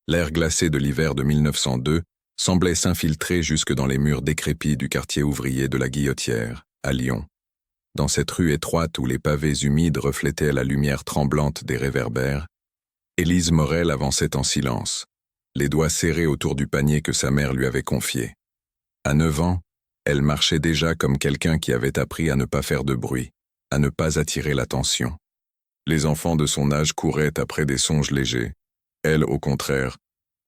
L'air glacé de l'hiver de 1902 semblait s'infiltrer jusque dans les murs décrépits du quartier ouvrier de la Guillotière, à Lyon. Dans cette rue étroite où les pavés humides reflétaient la lumière tremblante des réverbères, Élise Morel avançait en silence, les doigts serrés autour du panier que sa mère lui avait confié. À 9 ans, elle marchait déjà comme quelqu'un qui avait appris à ne pas faire de bruit, à ne pas attirer l'attention. Les enfants de son âge couraient après des songes légers. Elle, au contraire,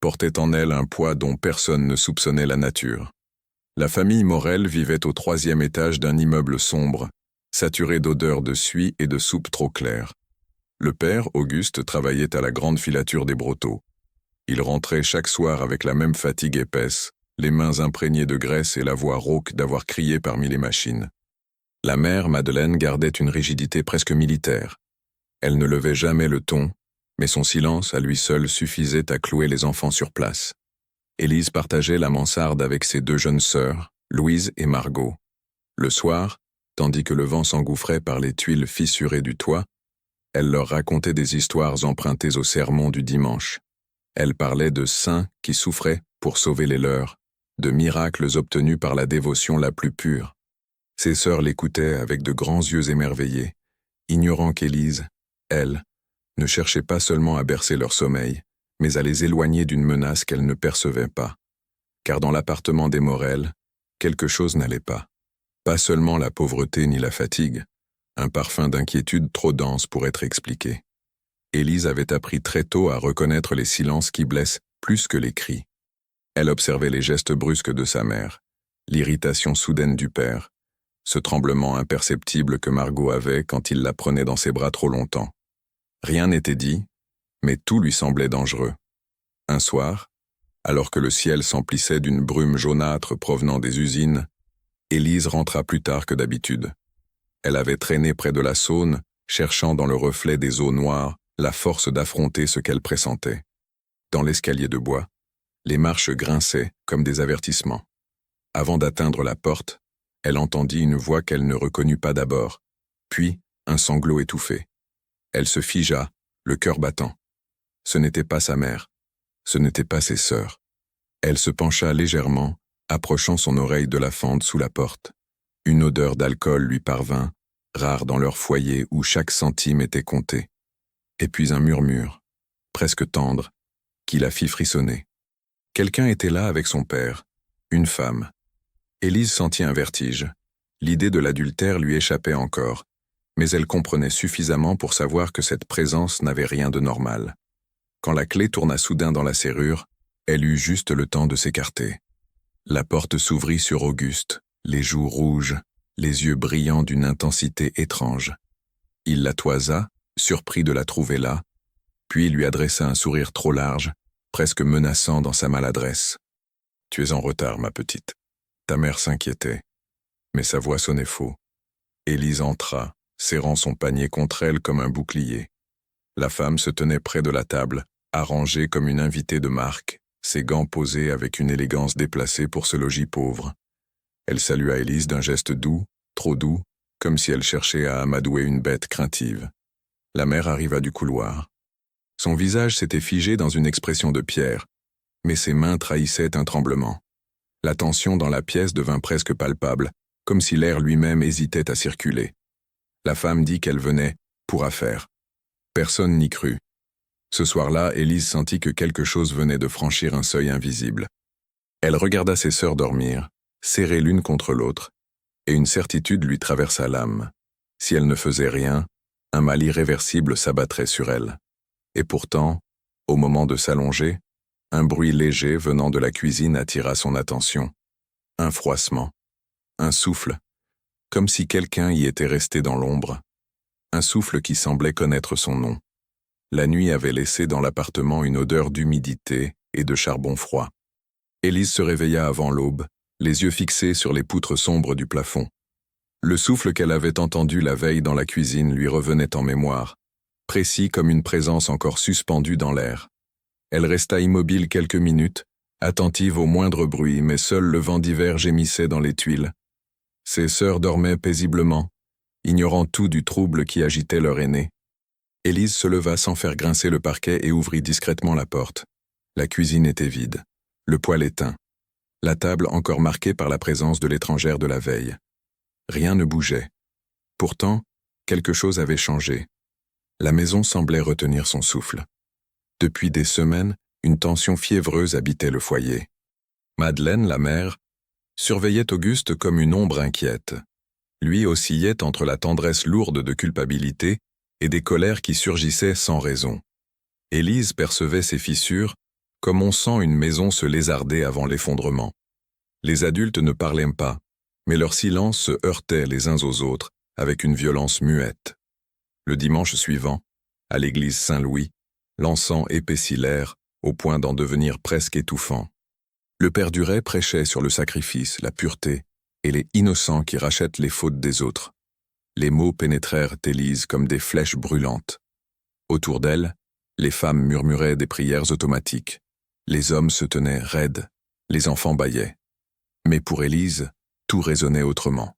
portait en elle un poids dont personne ne soupçonnait la nature. La famille Morel vivait au 3e étage d'un immeuble sombre, saturé d'odeurs de suie et de soupe trop claire. Le père, Auguste, travaillait à la grande filature des Brotteaux. Il rentrait chaque soir avec la même fatigue épaisse, les mains imprégnées de graisse et la voix rauque d'avoir crié parmi les machines. La mère, Madeleine, gardait une rigidité presque militaire. Elle ne levait jamais le ton, mais son silence à lui seul suffisait à clouer les enfants sur place. Élise partageait la mansarde avec ses 2 jeunes sœurs, Louise et Margot. Le soir, tandis que le vent s'engouffrait par les tuiles fissurées du toit, elle leur racontait des histoires empruntées au sermon du dimanche. Elle parlait de saints qui souffraient pour sauver les leurs, de miracles obtenus par la dévotion la plus pure. Ses sœurs l'écoutaient avec de grands yeux émerveillés, ignorant qu'Élise, elle, ne cherchait pas seulement à bercer leur sommeil, mais à les éloigner d'une menace qu'elle ne percevait pas. Car dans l'appartement des Morel, quelque chose n'allait pas. Pas seulement la pauvreté ni la fatigue, un parfum d'inquiétude trop dense pour être expliqué. Élise avait appris très tôt à reconnaître les silences qui blessent plus que les cris. Elle observait les gestes brusques de sa mère, l'irritation soudaine du père, ce tremblement imperceptible que Margot avait quand il la prenait dans ses bras trop longtemps. Rien n'était dit, mais tout lui semblait dangereux. Un soir, alors que le ciel s'emplissait d'une brume jaunâtre provenant des usines, Élise rentra plus tard que d'habitude. Elle avait traîné près de la Saône, cherchant dans le reflet des eaux noires la force d'affronter ce qu'elle pressentait. Dans l'escalier de bois, les marches grinçaient comme des avertissements. Avant d'atteindre la porte, elle entendit une voix qu'elle ne reconnut pas d'abord, puis un sanglot étouffé. Elle se figea, le cœur battant. Ce n'était pas sa mère, ce n'était pas ses sœurs. Elle se pencha légèrement, approchant son oreille de la fente sous la porte. Une odeur d'alcool lui parvint, rare dans leur foyer où chaque centime était compté. Et puis un murmure, presque tendre, qui la fit frissonner. Quelqu'un était là avec son père, une femme. Élise sentit un vertige. L'idée de l'adultère lui échappait encore, mais elle comprenait suffisamment pour savoir que cette présence n'avait rien de normal. Quand la clé tourna soudain dans la serrure, elle eut juste le temps de s'écarter. La porte s'ouvrit sur Auguste, les joues rouges, les yeux brillants d'une intensité étrange. Il la toisa, surpris de la trouver là, puis lui adressa un sourire trop large, presque menaçant dans sa maladresse. « Tu es en retard, ma petite. » Ta mère s'inquiétait, mais sa voix sonnait faux. Élise entra, serrant son panier contre elle comme un bouclier. La femme se tenait près de la table, arrangée comme une invitée de marque, ses gants posés avec une élégance déplacée pour ce logis pauvre. Elle salua Élise d'un geste doux, trop doux, comme si elle cherchait à amadouer une bête craintive. La mère arriva du couloir. Son visage s'était figé dans une expression de pierre, mais ses mains trahissaient un tremblement. La tension dans la pièce devint presque palpable, comme si l'air lui-même hésitait à circuler. La femme dit qu'elle venait pour affaire. Personne n'y crut. Ce soir-là, Élise sentit que quelque chose venait de franchir un seuil invisible. Elle regarda ses sœurs dormir, serrées l'une contre l'autre, et une certitude lui traversa l'âme. Si elle ne faisait rien, un mal irréversible s'abattrait sur elle. Et pourtant, au moment de s'allonger, un bruit léger venant de la cuisine attira son attention. Un froissement, un souffle, comme si quelqu'un y était resté dans l'ombre. Un souffle qui semblait connaître son nom. La nuit avait laissé dans l'appartement une odeur d'humidité et de charbon froid. Élise se réveilla avant l'aube, les yeux fixés sur les poutres sombres du plafond. Le souffle qu'elle avait entendu la veille dans la cuisine lui revenait en mémoire, précis comme une présence encore suspendue dans l'air. Elle resta immobile quelques minutes, attentive au moindre bruit, mais seul le vent d'hiver gémissait dans les tuiles. Ses sœurs dormaient paisiblement, ignorant tout du trouble qui agitait leur aînée. Élise se leva sans faire grincer le parquet et ouvrit discrètement la porte. La cuisine était vide, le poêle éteint, la table encore marquée par la présence de l'étrangère de la veille. Rien ne bougeait. Pourtant, quelque chose avait changé. La maison semblait retenir son souffle. Depuis des semaines, une tension fiévreuse habitait le foyer. Madeleine, la mère, surveillait Auguste comme une ombre inquiète. Lui oscillait entre la tendresse lourde de culpabilité et des colères qui surgissaient sans raison. Élise percevait ces fissures comme on sent une maison se lézarder avant l'effondrement. Les adultes ne parlaient pas, mais leur silence se heurtait les uns aux autres avec une violence muette. Le dimanche suivant, à l'église Saint-Louis, l'encens épaissit l'air au point d'en devenir presque étouffant. Le père Duret prêchait sur le sacrifice, la pureté et les innocents qui rachètent les fautes des autres. Les mots pénétrèrent Élise comme des flèches brûlantes. Autour d'elle, les femmes murmuraient des prières automatiques. Les hommes se tenaient raides, les enfants bâillaient. Mais pour Élise, tout résonnait autrement.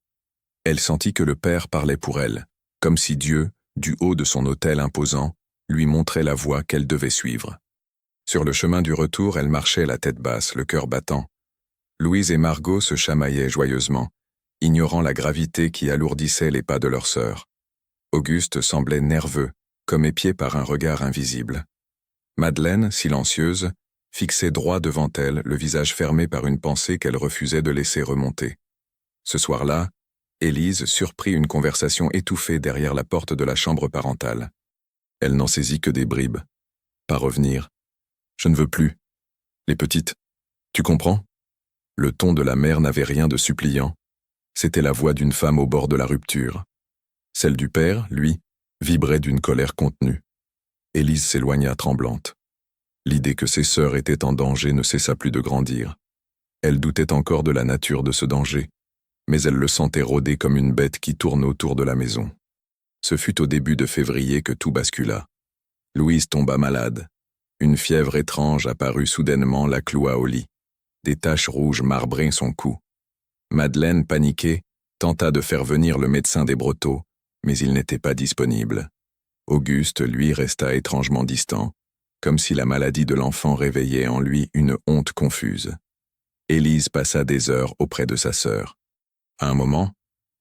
Elle sentit que le Père parlait pour elle, comme si Dieu, du haut de son autel imposant, lui montrait la voie qu'elle devait suivre. Sur le chemin du retour, elle marchait la tête basse, le cœur battant. Louise et Margot se chamaillaient joyeusement, ignorant la gravité qui alourdissait les pas de leur sœur. Auguste semblait nerveux, comme épié par un regard invisible. Madeleine, silencieuse, fixait droit devant elle, le visage fermé par une pensée qu'elle refusait de laisser remonter. Ce soir-là, Élise surprit une conversation étouffée derrière la porte de la chambre parentale. Elle n'en saisit que des bribes. Pas revenir. Je ne veux plus. Les petites. Tu comprends? Le ton de la mère n'avait rien de suppliant. C'était la voix d'une femme au bord de la rupture. Celle du père, lui, vibrait d'une colère contenue. Élise s'éloigna tremblante. L'idée que ses sœurs étaient en danger ne cessa plus de grandir. Elle doutait encore de la nature de ce danger, mais elle le sentait rôder comme une bête qui tourne autour de la maison. Ce fut au début de février que tout bascula. Louise tomba malade. Une fièvre étrange apparut soudainement, la cloua au lit. Des taches rouges marbraient son cou. Madeleine, paniquée, tenta de faire venir le médecin des Brotteaux, mais il n'était pas disponible. Auguste, lui, resta étrangement distant, comme si la maladie de l'enfant réveillait en lui une honte confuse. Élise passa des heures auprès de sa sœur. À un moment,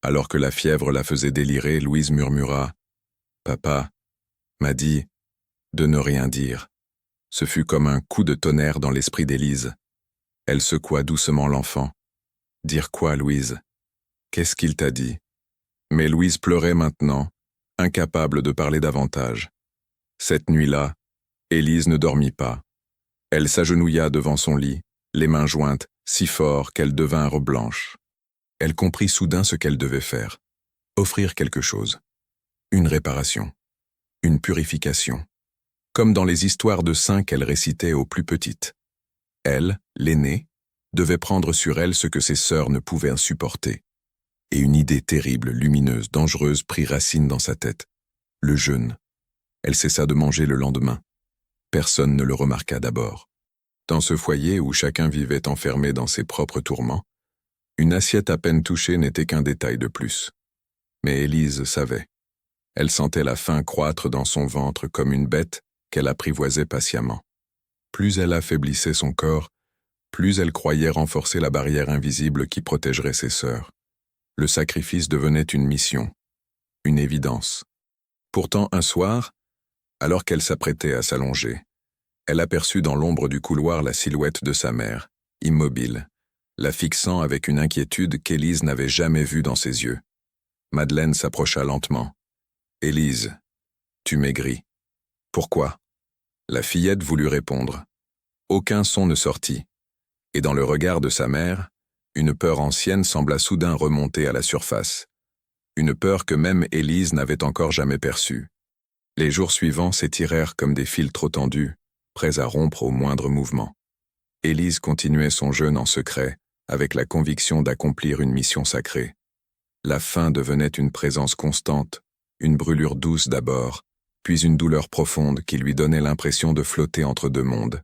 alors que la fièvre la faisait délirer, Louise murmura « Papa m'a dit de ne rien dire ». Ce fut comme un coup de tonnerre dans l'esprit d'Élise. Elle secoua doucement l'enfant. « Dire quoi, Louise? Qu'est-ce qu'il t'a dit ?» Mais Louise pleurait maintenant, incapable de parler davantage. Cette nuit-là, Élise ne dormit pas. Elle s'agenouilla devant son lit, les mains jointes, si fort qu'elles devinrent blanches. Elle comprit soudain ce qu'elle devait faire. Offrir quelque chose. Une réparation. Une purification. Comme dans les histoires de saints qu'elle récitait aux plus petites. Elle, l'aînée, devait prendre sur elle ce que ses sœurs ne pouvaient supporter. Et une idée terrible, lumineuse, dangereuse prit racine dans sa tête. Le jeûne. Elle cessa de manger le lendemain. Personne ne le remarqua d'abord. Dans ce foyer où chacun vivait enfermé dans ses propres tourments, une assiette à peine touchée n'était qu'un détail de plus. Mais Élise savait. Elle sentait la faim croître dans son ventre comme une bête qu'elle apprivoisait patiemment. Plus elle affaiblissait son corps, plus elle croyait renforcer la barrière invisible qui protégerait ses sœurs. Le sacrifice devenait une mission, une évidence. Pourtant, un soir, alors qu'elle s'apprêtait à s'allonger, elle aperçut dans l'ombre du couloir la silhouette de sa mère, immobile, la fixant avec une inquiétude qu'Élise n'avait jamais vue dans ses yeux. Madeleine s'approcha lentement. « Élise, tu maigris. Pourquoi ?» La fillette voulut répondre. Aucun son ne sortit, et dans le regard de sa mère, une peur ancienne sembla soudain remonter à la surface. Une peur que même Élise n'avait encore jamais perçue. Les jours suivants s'étirèrent comme des fils trop tendus, prêts à rompre au moindre mouvement. Élise continuait son jeûne en secret, avec la conviction d'accomplir une mission sacrée. La faim devenait une présence constante, une brûlure douce d'abord, puis une douleur profonde qui lui donnait l'impression de flotter entre deux mondes.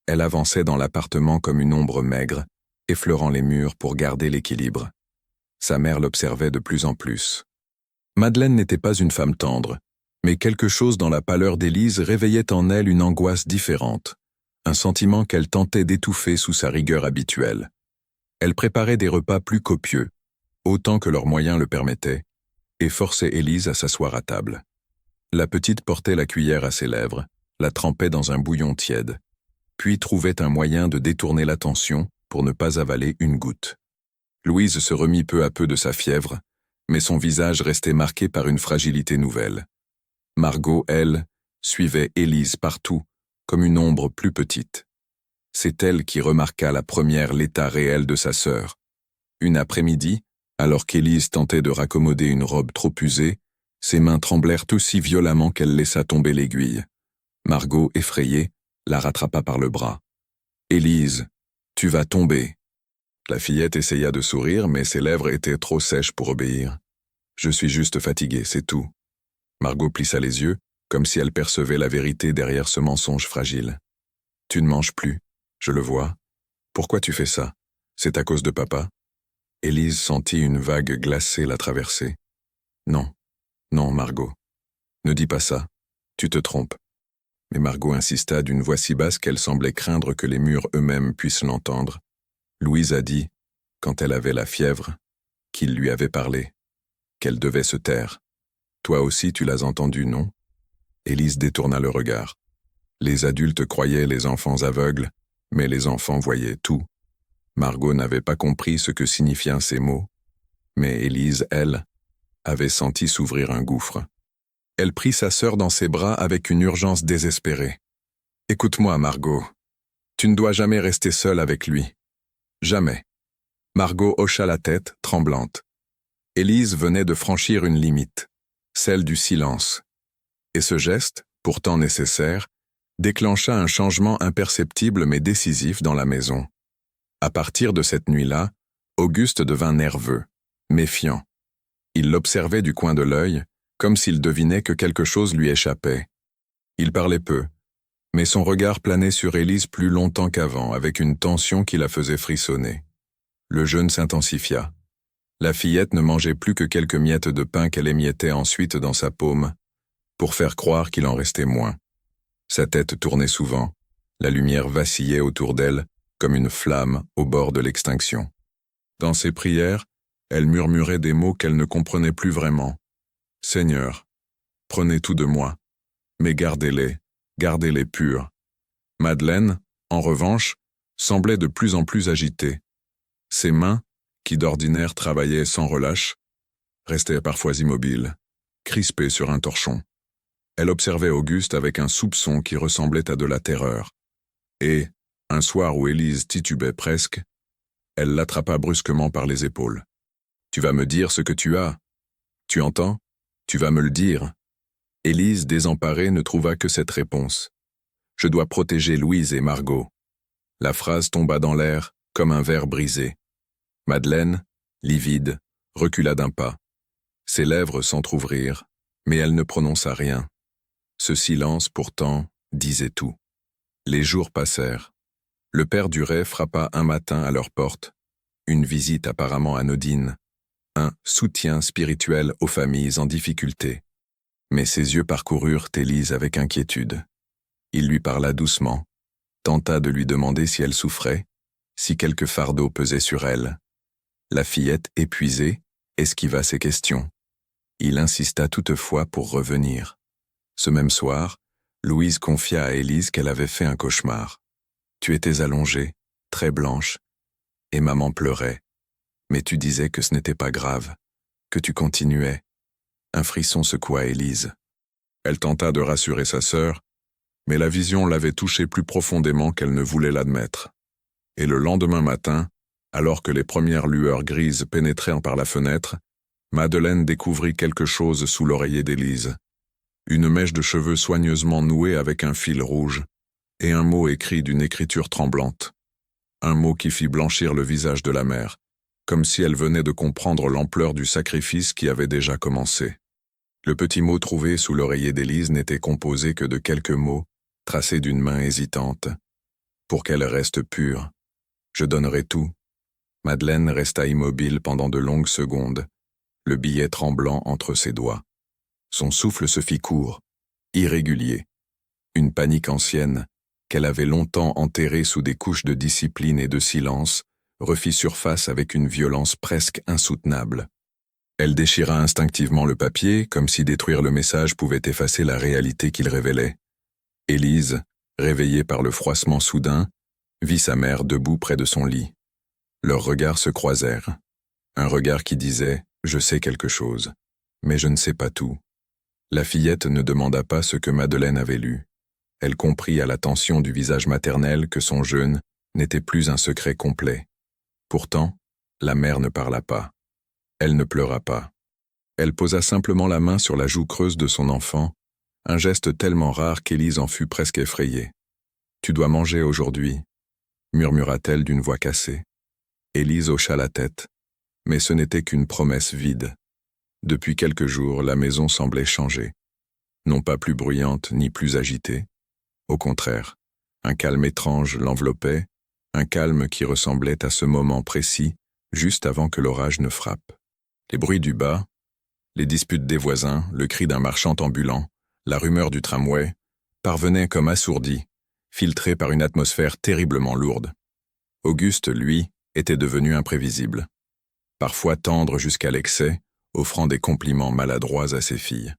Elle avançait dans l'appartement comme une ombre maigre, effleurant les murs pour garder l'équilibre. Sa mère l'observait de plus en plus. Madeleine n'était pas une femme tendre, mais quelque chose dans la pâleur d'Élise réveillait en elle une angoisse différente, un sentiment qu'elle tentait d'étouffer sous sa rigueur habituelle. Elle préparait des repas plus copieux, autant que leurs moyens le permettaient, et forçait Élise à s'asseoir à table. La petite portait la cuillère à ses lèvres, la trempait dans un bouillon tiède, puis trouvait un moyen de détourner l'attention pour ne pas avaler une goutte. Louise se remit peu à peu de sa fièvre, mais son visage restait marqué par une fragilité nouvelle. Margot, elle, suivait Élise partout, comme une ombre plus petite. C'est elle qui remarqua la première l'état réel de sa sœur. Une après-midi, alors qu'Élise tentait de raccommoder une robe trop usée, ses mains tremblèrent aussi violemment qu'elle laissa tomber l'aiguille. Margot, effrayée, la rattrapa par le bras. « Élise, tu vas tomber. » La fillette essaya de sourire, mais ses lèvres étaient trop sèches pour obéir. « Je suis juste fatiguée, c'est tout. » Margot plissa les yeux, comme si elle percevait la vérité derrière ce mensonge fragile. « Tu ne manges plus, je le vois. Pourquoi tu fais ça? C'est à cause de papa ?» Élise sentit une vague glacée la traverser. « Non, non, Margot. Ne dis pas ça. Tu te trompes. » Mais Margot insista d'une voix si basse qu'elle semblait craindre que les murs eux-mêmes puissent l'entendre. Louise a dit, quand elle avait la fièvre, qu'il lui avait parlé, qu'elle devait se taire. Toi aussi tu l'as entendu, non? Élise détourna le regard. Les adultes croyaient les enfants aveugles, mais les enfants voyaient tout. Margot n'avait pas compris ce que signifiaient ces mots, mais Élise, elle, avait senti s'ouvrir un gouffre. Elle prit sa sœur dans ses bras avec une urgence désespérée. « Écoute-moi, Margot. Tu ne dois jamais rester seule avec lui. Jamais. » Margot hocha la tête, tremblante. Élise venait de franchir une limite, celle du silence. Et ce geste, pourtant nécessaire, déclencha un changement imperceptible mais décisif dans la maison. À partir de cette nuit-là, Auguste devint nerveux, méfiant. Il l'observait du coin de l'œil, comme s'il devinait que quelque chose lui échappait. Il parlait peu, mais son regard planait sur Élise plus longtemps qu'avant, avec une tension qui la faisait frissonner. Le jeûne s'intensifia. La fillette ne mangeait plus que quelques miettes de pain qu'elle émiettait ensuite dans sa paume, pour faire croire qu'il en restait moins. Sa tête tournait souvent, la lumière vacillait autour d'elle, comme une flamme au bord de l'extinction. Dans ses prières, elle murmurait des mots qu'elle ne comprenait plus vraiment. « Seigneur, prenez tout de moi, mais gardez-les purs. » Madeleine, en revanche, semblait de plus en plus agitée. Ses mains, qui d'ordinaire travaillaient sans relâche, restaient parfois immobiles, crispées sur un torchon. Elle observait Auguste avec un soupçon qui ressemblait à de la terreur. Et, un soir où Élise titubait presque, elle l'attrapa brusquement par les épaules. « Tu vas me dire ce que tu as. Tu entends? Tu vas me le dire. » Élise, désemparée, ne trouva que cette réponse. « Je dois protéger Louise et Margot. » La phrase tomba dans l'air, comme un verre brisé. Madeleine, livide, recula d'un pas. Ses lèvres s'entr'ouvrirent, mais elle ne prononça rien. Ce silence, pourtant, disait tout. Les jours passèrent. Le père Duret frappa un matin à leur porte. Une visite apparemment anodine. Un soutien spirituel aux familles en difficulté. Mais ses yeux parcoururent Élise avec inquiétude. Il lui parla doucement, tenta de lui demander si elle souffrait, si quelque fardeau pesait sur elle. La fillette, épuisée, esquiva ses questions. Il insista toutefois pour revenir. Ce même soir, Louise confia à Élise qu'elle avait fait un cauchemar. Tu étais allongée, très blanche, et maman pleurait. Mais tu disais que ce n'était pas grave, que tu continuais. Un frisson secoua Élise. Elle tenta de rassurer sa sœur, mais la vision l'avait touchée plus profondément qu'elle ne voulait l'admettre. Et le lendemain matin, alors que les premières lueurs grises pénétraient par la fenêtre, Madeleine découvrit quelque chose sous l'oreiller d'Élise. Une mèche de cheveux soigneusement nouée avec un fil rouge, et un mot écrit d'une écriture tremblante. Un mot qui fit blanchir le visage de la mère, comme si elle venait de comprendre l'ampleur du sacrifice qui avait déjà commencé. Le petit mot trouvé sous l'oreiller d'Élise n'était composé que de quelques mots, tracés d'une main hésitante. Pour qu'elle reste pure, je donnerai tout. Madeleine resta immobile pendant de longues secondes, le billet tremblant entre ses doigts. Son souffle se fit court, irrégulier. Une panique ancienne, qu'elle avait longtemps enterré sous des couches de discipline et de silence, refit surface avec une violence presque insoutenable. Elle déchira instinctivement le papier, comme si détruire le message pouvait effacer la réalité qu'il révélait. Élise, réveillée par le froissement soudain, vit sa mère debout près de son lit. Leurs regards se croisèrent. Un regard qui disait « Je sais quelque chose, mais je ne sais pas tout ». La fillette ne demanda pas ce que Madeleine avait lu. Elle comprit à la tension du visage maternel que son jeûne n'était plus un secret complet. Pourtant, la mère ne parla pas. Elle ne pleura pas. Elle posa simplement la main sur la joue creuse de son enfant, un geste tellement rare qu'Élise en fut presque effrayée. « Tu dois manger aujourd'hui » murmura-t-elle d'une voix cassée. Élise hocha la tête, mais ce n'était qu'une promesse vide. Depuis quelques jours, la maison semblait changer. Non pas plus bruyante ni plus agitée. Au contraire, un calme étrange l'enveloppait, un calme qui ressemblait à ce moment précis, juste avant que l'orage ne frappe. Les bruits du bas, les disputes des voisins, le cri d'un marchand ambulant, la rumeur du tramway, parvenaient comme assourdis, filtrés par une atmosphère terriblement lourde. Auguste, lui, était devenu imprévisible. Parfois tendre jusqu'à l'excès, offrant des compliments maladroits à ses filles.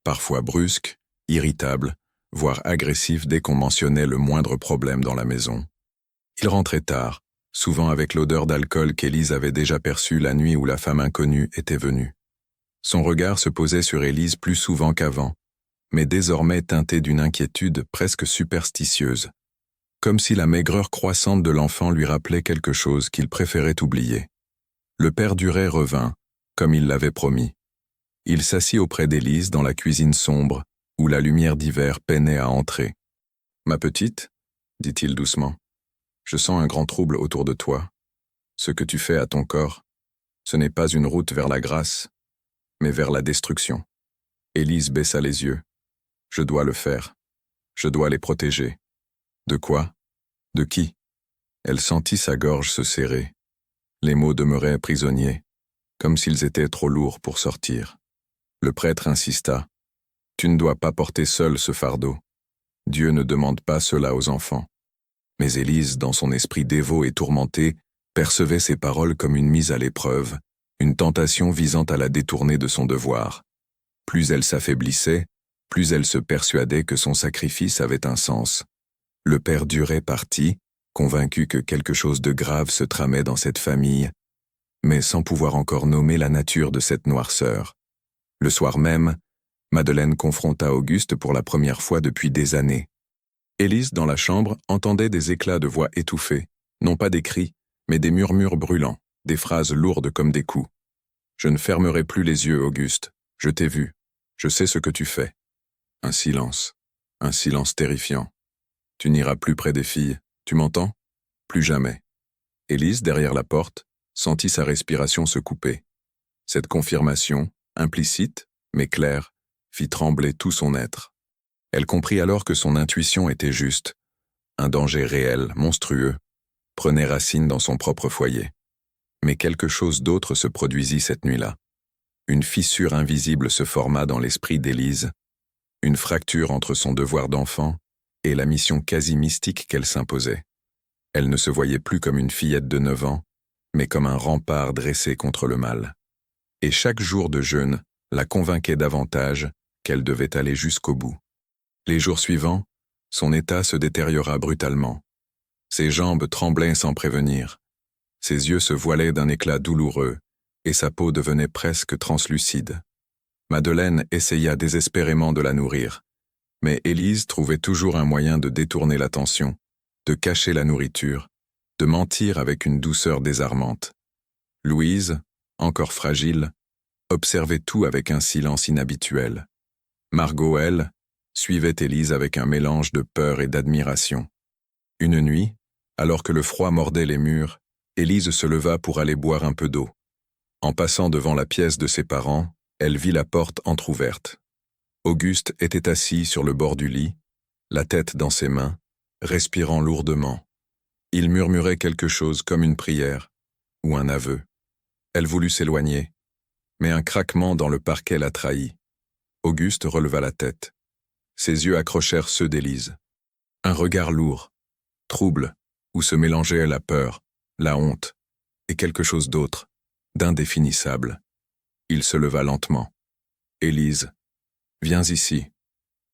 Parfois brusque, irritable, voire agressif dès qu'on mentionnait le moindre problème dans la maison. Il rentrait tard, souvent avec l'odeur d'alcool qu'Élise avait déjà perçue la nuit où la femme inconnue était venue. Son regard se posait sur Élise plus souvent qu'avant, mais désormais teinté d'une inquiétude presque superstitieuse, comme si la maigreur croissante de l'enfant lui rappelait quelque chose qu'il préférait oublier. Le père Duret revint, comme il l'avait promis. Il s'assit auprès d'Élise dans la cuisine sombre, où la lumière d'hiver peinait à entrer. « Ma petite, » dit-il doucement, « je sens un grand trouble autour de toi. Ce que tu fais à ton corps, ce n'est pas une route vers la grâce, mais vers la destruction. » Élise baissa les yeux. « Je dois le faire. Je dois les protéger. » « De quoi? De qui ?» Elle sentit sa gorge se serrer. Les mots demeuraient prisonniers, comme s'ils étaient trop lourds pour sortir. Le prêtre insista. « Tu ne dois pas porter seul ce fardeau. Dieu ne demande pas cela aux enfants. » Mais Élise, dans son esprit dévot et tourmenté, percevait ces paroles comme une mise à l'épreuve, une tentation visant à la détourner de son devoir. Plus elle s'affaiblissait, plus elle se persuadait que son sacrifice avait un sens. Le père Duret partit, convaincu que quelque chose de grave se tramait dans cette famille, mais sans pouvoir encore nommer la nature de cette noirceur. Le soir même, Madeleine confronta Auguste pour la première fois depuis des années. Élise, dans la chambre, entendait des éclats de voix étouffés, non pas des cris, mais des murmures brûlants, des phrases lourdes comme des coups. « Je ne fermerai plus les yeux, Auguste. Je t'ai vu. Je sais ce que tu fais. » Un silence terrifiant. « Tu n'iras plus près des filles, tu m'entends? Plus jamais. » Élise, derrière la porte, sentit sa respiration se couper. Cette confirmation, implicite, mais claire, fit trembler tout son être. Elle comprit alors que son intuition était juste. Un danger réel, monstrueux, prenait racine dans son propre foyer. Mais quelque chose d'autre se produisit cette nuit-là. Une fissure invisible se forma dans l'esprit d'Élise, une fracture entre son devoir d'enfant et la mission quasi mystique qu'elle s'imposait. Elle ne se voyait plus comme une fillette de 9 ans, mais comme un rempart dressé contre le mal. Et chaque jour de jeûne la convainquait davantage qu'elle devait aller jusqu'au bout. Les jours suivants, son état se détériora brutalement. Ses jambes tremblaient sans prévenir. Ses yeux se voilaient d'un éclat douloureux, et sa peau devenait presque translucide. Madeleine essaya désespérément de la nourrir, mais Élise trouvait toujours un moyen de détourner l'attention, de cacher la nourriture, de mentir avec une douceur désarmante. Louise, encore fragile, observait tout avec un silence inhabituel. Margot, elle, suivait Élise avec un mélange de peur et d'admiration. Une nuit, alors que le froid mordait les murs, Élise se leva pour aller boire un peu d'eau. En passant devant la pièce de ses parents, elle vit la porte entr'ouverte. Auguste était assis sur le bord du lit, la tête dans ses mains, respirant lourdement. Il murmurait quelque chose comme une prière, ou un aveu. Elle voulut s'éloigner, mais un craquement dans le parquet la trahit. Auguste releva la tête. Ses yeux accrochèrent ceux d'Élise. Un regard lourd, trouble, où se mélangeaient la peur, la honte, et quelque chose d'autre, d'indéfinissable. Il se leva lentement. « Élise, viens ici.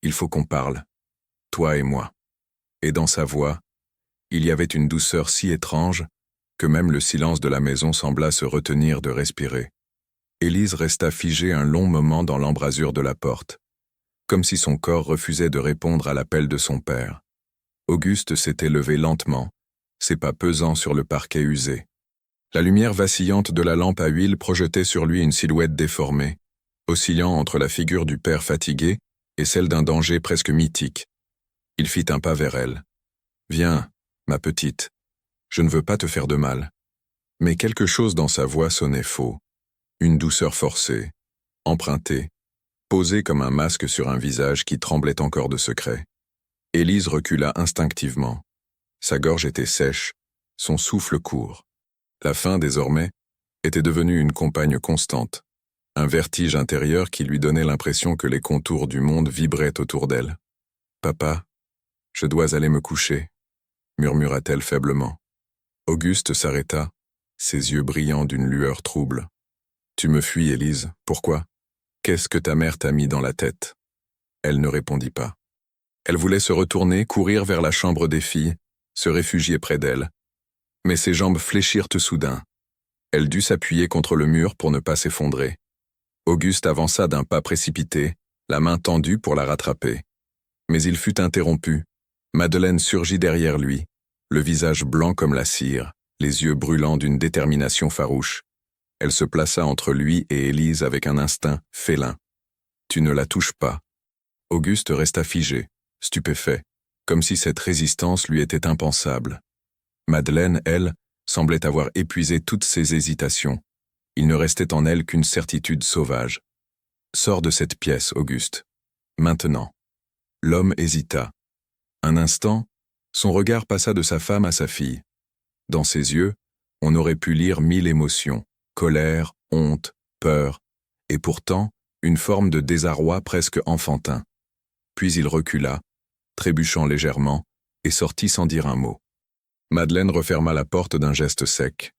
Il faut qu'on parle. Toi et moi. » Et dans sa voix, il y avait une douceur si étrange que même le silence de la maison sembla se retenir de respirer. Élise resta figée un long moment dans l'embrasure de la porte, comme si son corps refusait de répondre à l'appel de son père. Auguste s'était levé lentement, ses pas pesant sur le parquet usé. La lumière vacillante de la lampe à huile projetait sur lui une silhouette déformée, oscillant entre la figure du père fatigué et celle d'un danger presque mythique. Il fit un pas vers elle. « Viens, ma petite, je ne veux pas te faire de mal. » Mais quelque chose dans sa voix sonnait faux, une douceur forcée, empruntée, posée comme un masque sur un visage qui tremblait encore de secret. Élise recula instinctivement. Sa gorge était sèche, son souffle court. La faim, désormais, était devenue une compagne constante, un vertige intérieur qui lui donnait l'impression que les contours du monde vibraient autour d'elle. « Papa, je dois aller me coucher, » murmura-t-elle faiblement. Auguste s'arrêta, ses yeux brillants d'une lueur trouble. « Tu me fuis, Élise, pourquoi? Qu'est-ce que ta mère t'a mis dans la tête ?» Elle ne répondit pas. Elle voulait se retourner, courir vers la chambre des filles, se réfugier près d'elle. Mais ses jambes fléchirent soudain. Elle dut s'appuyer contre le mur pour ne pas s'effondrer. Auguste avança d'un pas précipité, la main tendue pour la rattraper. Mais il fut interrompu. Madeleine surgit derrière lui, le visage blanc comme la cire, les yeux brûlants d'une détermination farouche. Elle se plaça entre lui et Élise avec un instinct félin. « Tu ne la touches pas. » Auguste resta figé, stupéfait, comme si cette résistance lui était impensable. Madeleine, elle, semblait avoir épuisé toutes ses hésitations. Il ne restait en elle qu'une certitude sauvage. « Sors de cette pièce, Auguste. Maintenant. » L'homme hésita. Un instant, son regard passa de sa femme à sa fille. Dans ses yeux, on aurait pu lire 1000 émotions, colère, honte, peur, et pourtant une forme de désarroi presque enfantin. Puis il recula, trébuchant légèrement, et sortit sans dire un mot. Madeleine referma la porte d'un geste sec.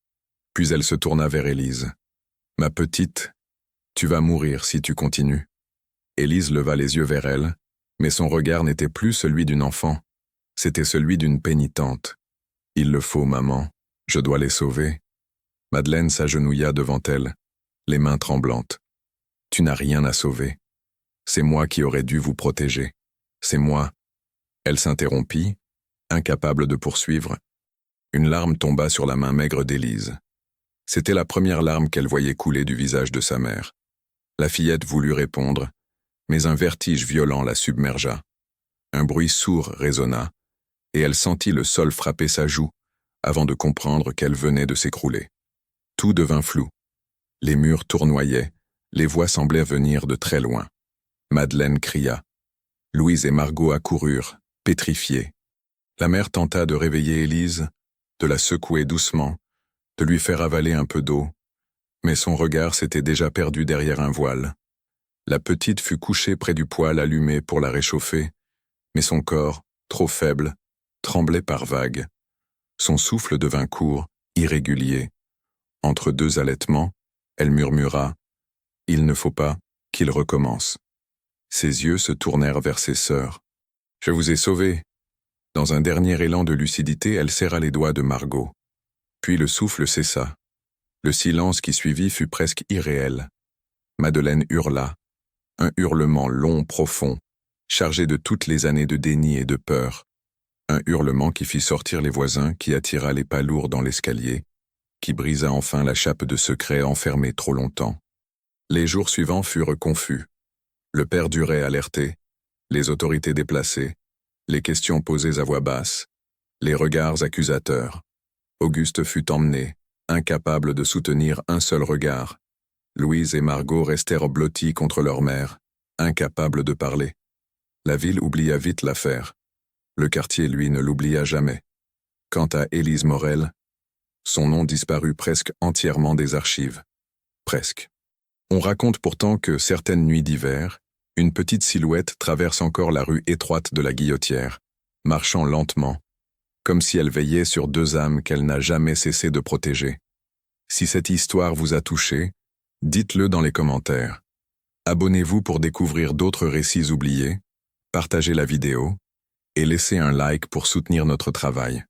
Puis elle se tourna vers Élise. « Ma petite, tu vas mourir si tu continues. » Élise leva les yeux vers elle, mais son regard n'était plus celui d'une enfant. C'était celui d'une pénitente. « Il le faut, maman. Je dois les sauver. » Madeleine s'agenouilla devant elle, les mains tremblantes. « Tu n'as rien à sauver. C'est moi qui aurais dû vous protéger. C'est moi. » Elle s'interrompit, incapable de poursuivre. Une larme tomba sur la main maigre d'Élise. C'était la première larme qu'elle voyait couler du visage de sa mère. La fillette voulut répondre, mais un vertige violent la submergea. Un bruit sourd résonna, et elle sentit le sol frapper sa joue, avant de comprendre qu'elle venait de s'écrouler. Tout devint flou. Les murs tournoyaient, les voix semblaient venir de très loin. Madeleine cria. Louise et Margot accoururent, pétrifiées. La mère tenta de réveiller Élise, de la secouer doucement, de lui faire avaler un peu d'eau, mais son regard s'était déjà perdu derrière un voile. La petite fut couchée près du poêle allumé pour la réchauffer, mais son corps, trop faible, tremblait par vagues. Son souffle devint court, irrégulier. Entre deux allaitements, elle murmura « Il ne faut pas qu'il recommence ». Ses yeux se tournèrent vers ses sœurs. « Je vous ai sauvés. » Dans un dernier élan de lucidité, elle serra les doigts de Margot. Puis le souffle cessa. Le silence qui suivit fut presque irréel. Madeleine hurla. Un hurlement long, profond, chargé de toutes les années de déni et de peur. Un hurlement qui fit sortir les voisins, qui attira les pas lourds dans l'escalier, qui brisa enfin la chape de secret enfermée trop longtemps. Les jours suivants furent confus. Le père durait alerté, les autorités déplacées, les questions posées à voix basse, les regards accusateurs. Auguste fut emmené, incapable de soutenir un seul regard. Louise et Margot restèrent blottis contre leur mère, incapables de parler. La ville oublia vite l'affaire. Le quartier, lui, ne l'oublia jamais. Quant à Élise Morel, son nom disparut presque entièrement des archives. Presque. On raconte pourtant que certaines nuits d'hiver, une petite silhouette traverse encore la rue étroite de la Guillotière, marchant lentement, comme si elle veillait sur deux âmes qu'elle n'a jamais cessé de protéger. Si cette histoire vous a touché, dites-le dans les commentaires. Abonnez-vous pour découvrir d'autres récits oubliés, partagez la vidéo et laissez un like pour soutenir notre travail.